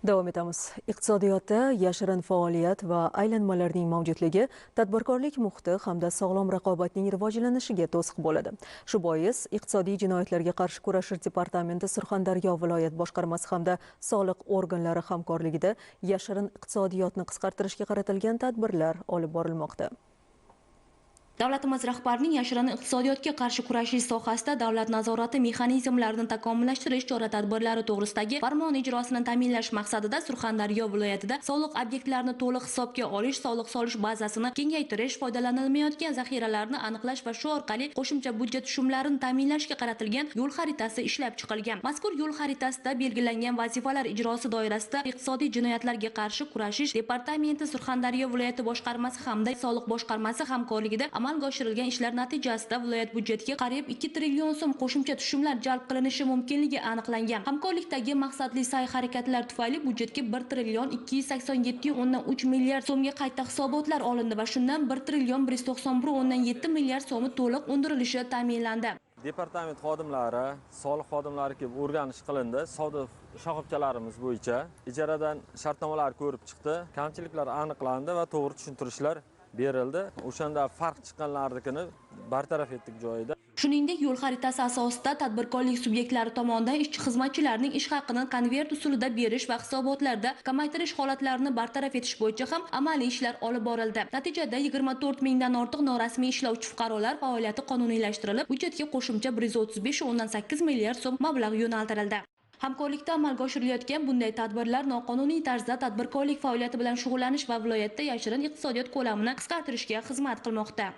Davom etamiz. Iqtisodiyotda yashirin faoliyat va aylanmalarning mavjudligi tadbirkorlik muhiti hamda sog'lom raqobatning rivojlanishiga to'siq bo'ladi. Shu bois iqtisodiy jinoyatlarga qarshi kurashish departamenti Surxondaryo viloyat boshqarmasi hamda soliq organlari hamkorligida yashirin iqtisodiyotni qisqartirishga qaratilgan tadbirlar olib borilmoqda. Davlatimiz rahbarining yashirin iqtisodiyotga qarshi kurashish sohasida davlat nazorati mexanizmlarini takomillashtirish chora-tadbirlari to'g'risidagi farmon ijrosini ta'minlash maqsadida Surxondaryo viloyatida soliq obyektlarini to'liq hisobga olish, soliq solish bazasini kengaytirish, foydalanilmayotgan zaxiralarni aniqlash va shu orqali qo'shimcha byudjet tushumlarini ta'minlashga qaratilgan yo'l xaritasi ishlab chiqilgan. Mazkur yo'l xaritasida belgilangan vazifalar ijrosi doirasida iqtisodiy jinoyatlarga qarshi kurashish departamenti Surxondaryo viloyati boshqarmasi hamda soliq boshqarmasi hamkorligida amalga oshirilgan ishlar natijasida viloyat byudjetiga qariyb 2 trillion so'm qo'shimcha tushumlar jalb qilinishi mumkinligi aniqlangan. Hamkorlikdagi maqsadli sa'y-harakatlar tufayli byudjetga 1 trillion 287,3 milliard so'mga qayta hisobotlar olindi va shundan 1 trillion 191,7 milliard so'mi to'liq undirilishi ta'minlandi. Departament xodimlari, soliq xodimlari kelib o'rganish qilindi. Savdo shoxobchalarimiz bo'yicha ijaradan shartnomalar ko'rib chiqdi, kamchiliklar aniqlandi va to'g'ri tushuntirishlar berildi. O'shanda farq chiqqanlarnikini bartaraf etdik joyida. Shuningdek, yo'l xaritasi asosida tadbirkorlik subyektlari tomonidan ishchi xizmatchilarning ish haqini konvert usulida berish va hisobotlarda kamaytirish holatlarini bartaraf etish bo'yicha ham amaliy ishlar olib borildi. Natijada 24 mingdan ortiq norasmiy ishlovchi fuqarolar faoliyati qonuniylashtirilib, byudjetga qo'shimcha 135,8 milliard so'm mablag' yo'naltirildi. Hamkorlikda amalga oshirilayotgan bunday tadbirlar noqonuniy tarzda tadbirkorlik faoliyati bilan shug'ullanish va viloyatda yashirin iqtisodiyot ko'lamini qisqartirishga xizmat qilmoqda.